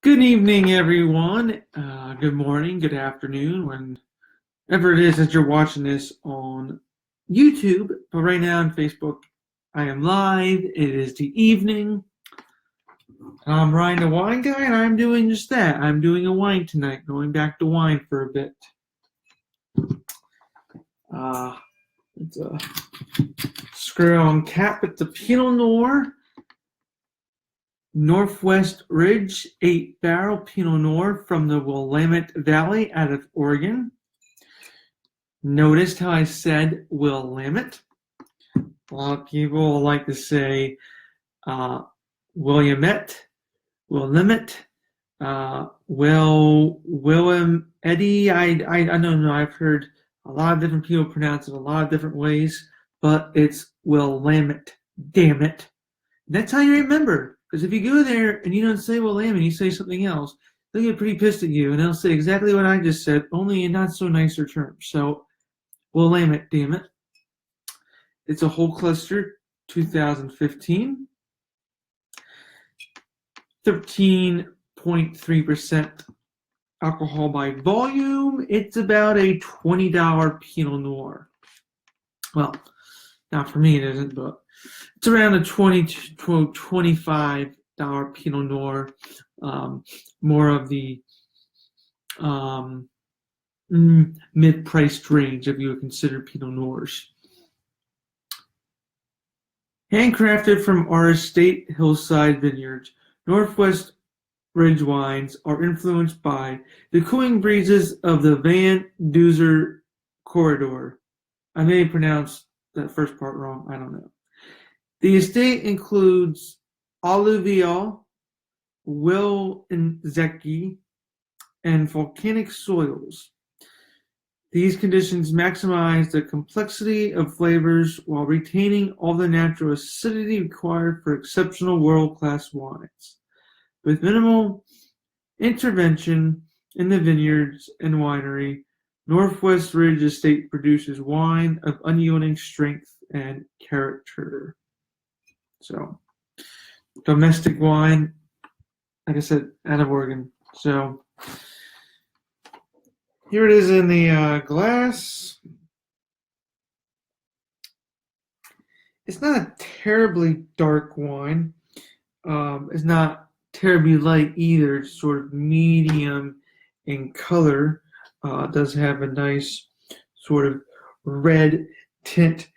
Good evening, everyone. Good morning, good afternoon, whenever it is that you're watching this on YouTube. But right now on Facebook, I am live. It is the evening. I'm Ryan the Wine Guy, and I'm doing just that. I'm doing a wine tonight, going back to wine for a bit. It's a screw on cap. It's a Pinot Noir Northwest Ridge 8-barrel Pinot Noir from the Willamette Valley out of Oregon. Noticed how I said Willamette? A lot of people like to say Willamette, Willamette, Willem Eddie. I don't know. I've heard a lot of different people pronounce it a lot of different ways, but it's Willamette. Damn it! That's how you remember. Because if you go there and you don't say Willamette, you say something else, they'll get pretty pissed at you, and they'll say exactly what I just said, only in not so nicer terms. So Willamette, damn it. It's a whole cluster 2015. 13.3% alcohol by volume. It's about a $20 Pinot Noir. Well, not for me, it isn't, but it's around a $20 to $25 Pinot Noir. More of the mid-priced range if you would consider Pinot Noirs. Handcrafted from our estate hillside vineyards, Northwest Ridge wines are influenced by the cooling breezes of the Van Duzer corridor. I may pronounce that first part wrong, I don't know. The estate includes alluvial, Willamette, and volcanic soils. These conditions maximize the complexity of flavors while retaining all the natural acidity required for exceptional world-class wines. With minimal intervention in the vineyards and winery, Northwest Ridge Estate produces wine of unyielding strength and character. So, domestic wine, like I said, out of Oregon. So, here it is in the glass. It's not a terribly dark wine. It's not terribly light either. It's sort of medium in color. It does have a nice sort of red tint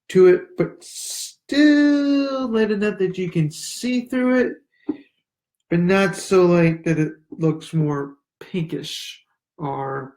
to it, but still light enough that you can see through it, but not so light that it looks more pinkish or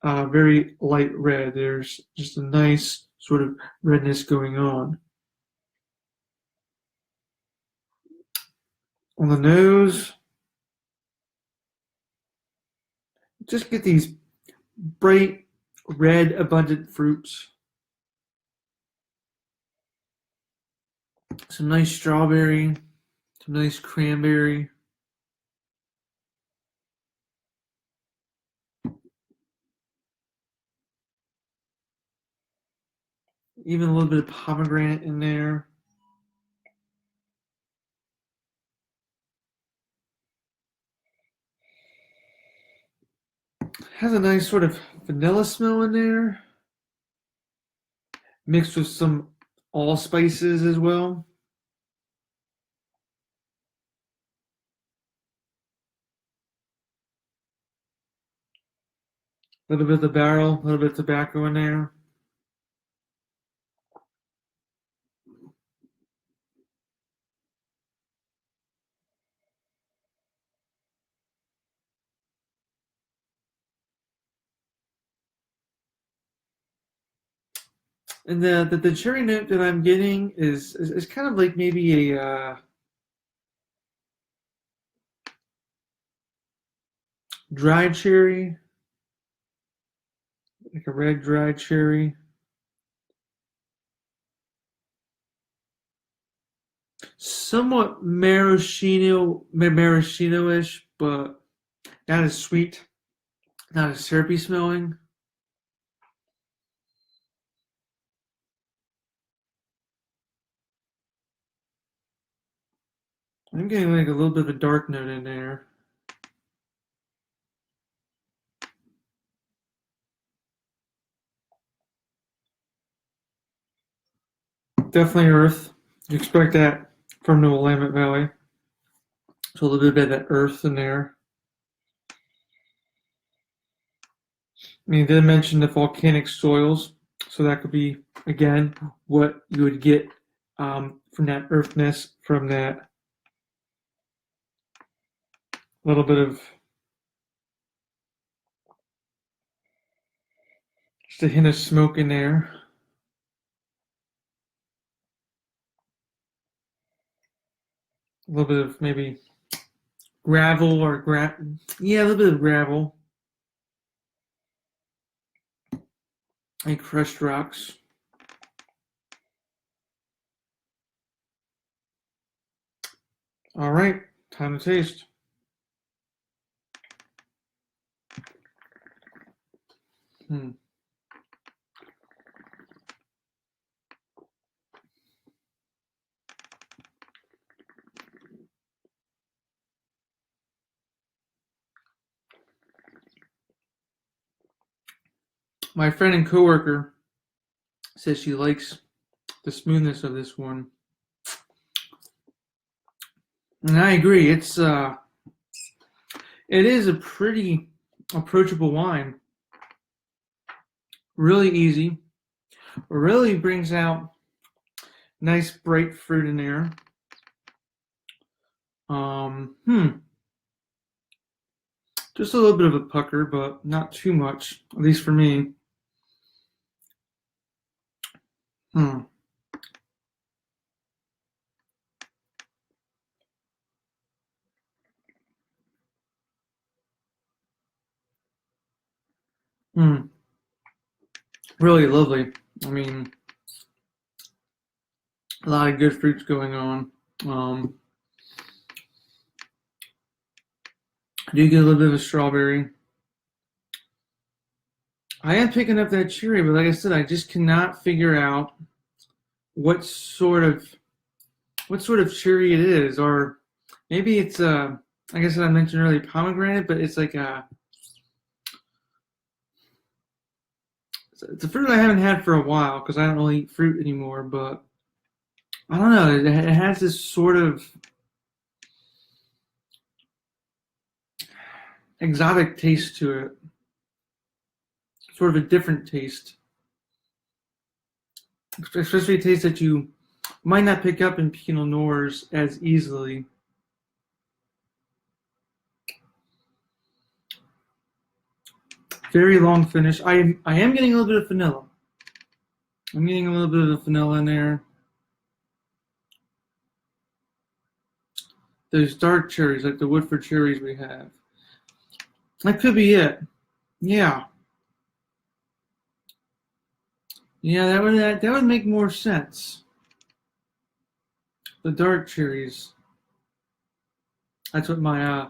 very light red. There's just a nice sort of redness going on. On the nose, just get these bright red abundant fruits. Some nice strawberry, some nice cranberry. Even a little bit of pomegranate in there. Has a nice sort of vanilla smell in there, mixed with some allspices as well. A little bit of the barrel, a little bit of tobacco in there. And the cherry note that I'm getting is kind of like maybe a dried cherry, like a red dried cherry. Somewhat maraschino-ish, but not as sweet, not as syrupy smelling. I'm getting like a little bit of a dark note in there. definitely earth. You expect that from the Willamette Valley. So a little bit of that earth in there. I mean, they mentioned the volcanic soils, so that could be, again, what you would get from that earthness, from that little bit of just a hint of smoke in there. A little bit of maybe gravel or yeah, a little bit of gravel. And crushed rocks. All right, time to taste. My friend and coworker says she likes the smoothness of this one, and I agree. It is a pretty approachable wine. Really easy. Really brings out nice bright fruit in there. Just a little bit of a pucker, but not too much, at least for me. Really lovely. I mean, a lot of good fruits going on. I do get a little bit of a strawberry. I am picking up that cherry, but like I said, I just cannot figure out what sort of cherry it is, or maybe it's like I said, I mentioned earlier, pomegranate, but it's like it's a fruit I haven't had for a while because I don't really eat fruit anymore. But I don't know, it has this sort of exotic taste to it, sort of a different taste, especially a taste that you might not pick up in Pinot Noirs as easily. Very long finish. I am getting a little bit of vanilla. I'm getting a little bit of vanilla in there. Those dark cherries, like the Woodford cherries we have. That could be it. Yeah. Yeah, that would make more sense. The dark cherries. That's what my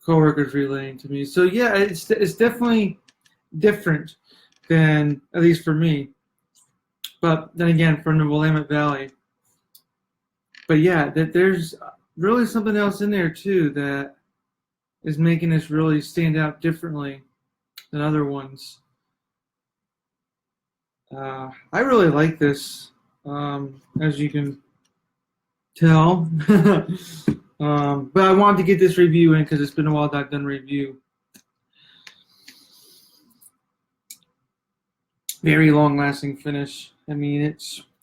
coworker's relaying to me. So yeah, it's definitely different than, at least for me. But then again, from the Willamette Valley. But yeah, there's really something else in there too that is making this really stand out differently than other ones. I really like this, as you can tell. But I wanted to get this review in because it's been a while that I've done a review. Very long-lasting finish. I mean, it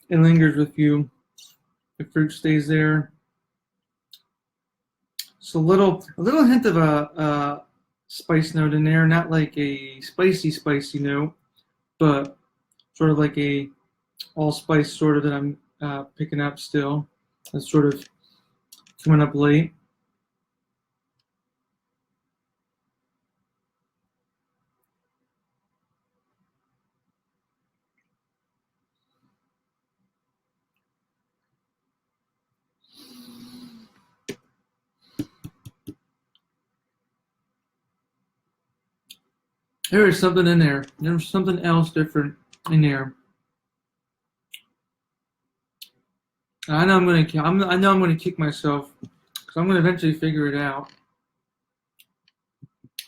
lingers with you. The fruit stays there. So a little hint of a spice note in there, not like a spicy note, but sort of like a allspice sort of that I'm picking up still. That's sort of coming up late. There is something in there. There's something else different in there. I know I'm gonna kick myself because I'm gonna eventually figure it out.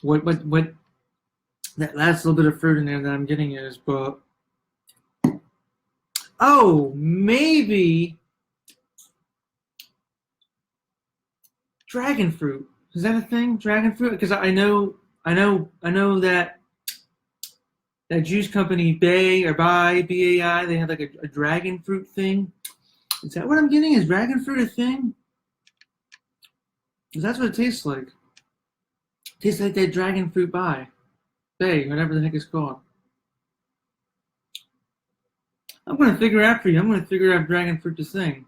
What that last little bit of fruit in there that I'm getting is, but Oh, maybe dragon fruit. Is that a thing? Dragon fruit? Because I know that juice company Bai, BAI, they have like a dragon fruit thing. Is that what I'm getting? Is dragon fruit a thing? Because that's what it tastes like. It tastes like that dragon fruit Bay, whatever the heck it's called. I'm going to figure out for you. I'm going to figure out dragon fruit to thing.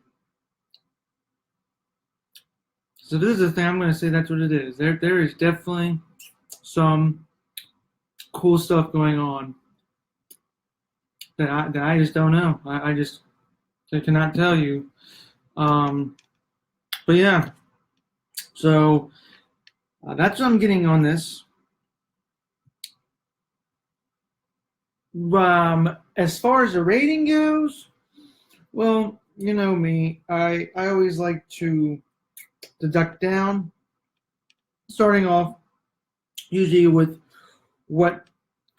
So this is the thing. I'm going to say that's what it is. There is definitely some cool stuff going on that I just don't know. I cannot tell you. But yeah. So that's what I'm getting on this. As far as the rating goes, well, you know me. I always like to deduct down, starting off usually with what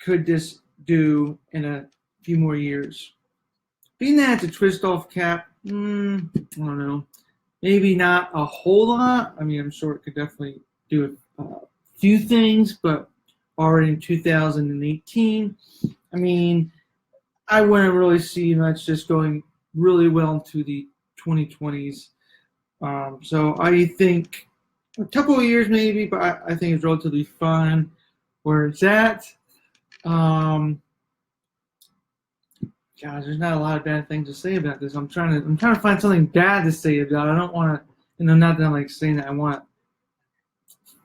could this do in a few more years. Being that it's a twist off cap, I don't know. Maybe not a whole lot. I mean, I'm sure it could definitely do a few things, but already in 2018, I mean, I wouldn't really see much just going really well into the 2020s. So I think a couple of years maybe, but I think it's relatively fun where it's at. Gosh, there's not a lot of bad things to say about this. I'm trying to find something bad to say about it. I don't want to, not that I'm like saying that I want to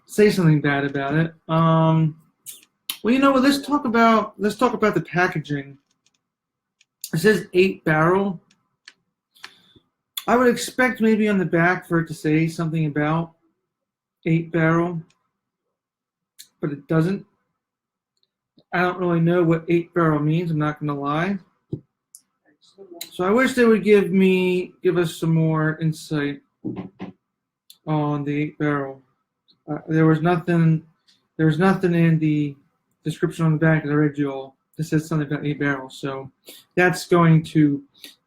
say something bad about it. Well, you know what? Let's talk about the packaging. It says 8 barrel. I would expect maybe on the back for it to say something about 8 barrel, but it doesn't. I don't really know what 8 barrel means. I'm not going to lie. So I wish they would give us some more insight on the 8 barrel. There was nothing in the description on the back that I read you all that says something about 8 barrels. So that's going to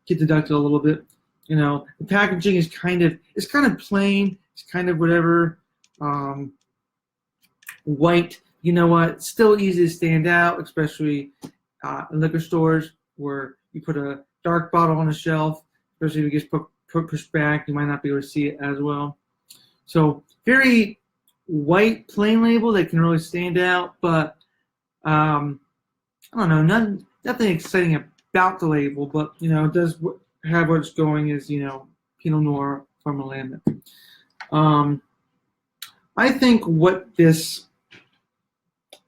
get deducted a little bit. The packaging is kind of plain. It's kind of whatever. White. You know what? It's still easy to stand out, especially in liquor stores where you put a dark bottle on a shelf, especially if it gets pushed back, you might not be able to see it as well. So very white, plain label that can really stand out, but I don't know, nothing exciting about the label, but it does have what's going is Pinot Noir from Willamette. I think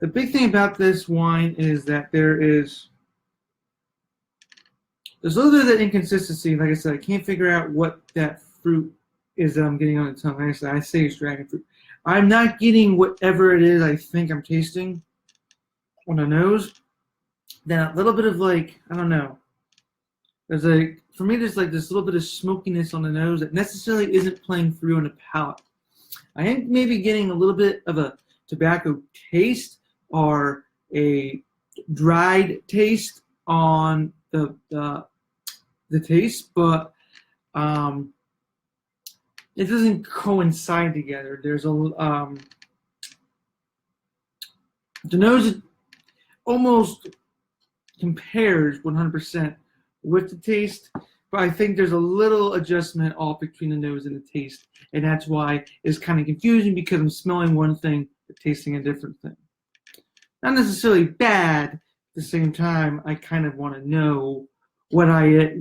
the big thing about this wine is that there's a little bit of that inconsistency. Like I said, I can't figure out what that fruit is that I'm getting on the tongue. Like I said, I say it's dragon fruit. I'm not getting whatever it is I think I'm tasting on the nose. Then a little bit of I don't know. For me, there's this little bit of smokiness on the nose that necessarily isn't playing through on the palate. I am maybe getting a little bit of a tobacco taste or a dried taste on the taste, but it doesn't coincide together. There's the nose almost compares 100% with the taste, but I think there's a little adjustment off between the nose and the taste, and that's why it's kind of confusing because I'm smelling one thing but tasting a different thing. Not necessarily bad. At the same time, I kind of want to know what it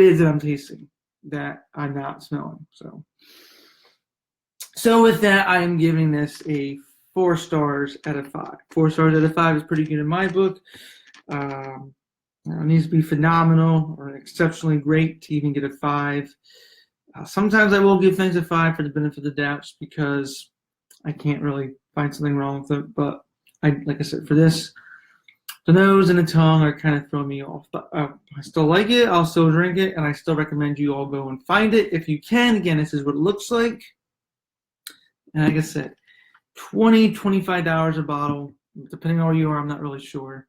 is that I'm tasting that I'm not smelling. So with that, I am giving this a 4 stars out of 5. 4 stars out of 5 is pretty good in my book. It needs to be phenomenal or exceptionally great to even get a 5. Sometimes I will give things a 5 for the benefit of the doubt just because I can't really find something wrong with it. But like I said, for this, the nose and the tongue are kind of throwing me off. But I still like it. I'll still drink it. And I still recommend you all go and find it if you can. Again, this is what it looks like. And like I said, $20, $25 a bottle. Depending on where you are, I'm not really sure.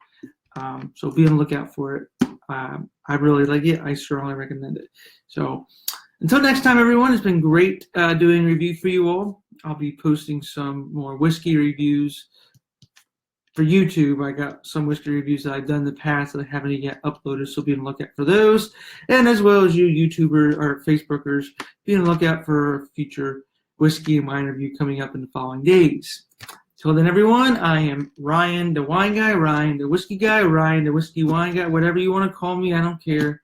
So be on the lookout for it. I really like it. I strongly recommend it. So until next time, everyone, it's been great doing a review for you all. I'll be posting some more whiskey reviews for YouTube. I got some whiskey reviews that I've done in the past that I haven't yet uploaded, so be on the lookout for those. And as well as you YouTubers or Facebookers, be on the lookout for future whiskey and wine review coming up in the following days. Till then, everyone, I am Ryan, the wine guy, Ryan, the whiskey guy, Ryan, the whiskey wine guy, whatever you want to call me, I don't care.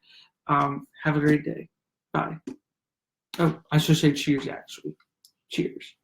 Have a great day. Bye. Oh, I should say cheers, actually. Cheers.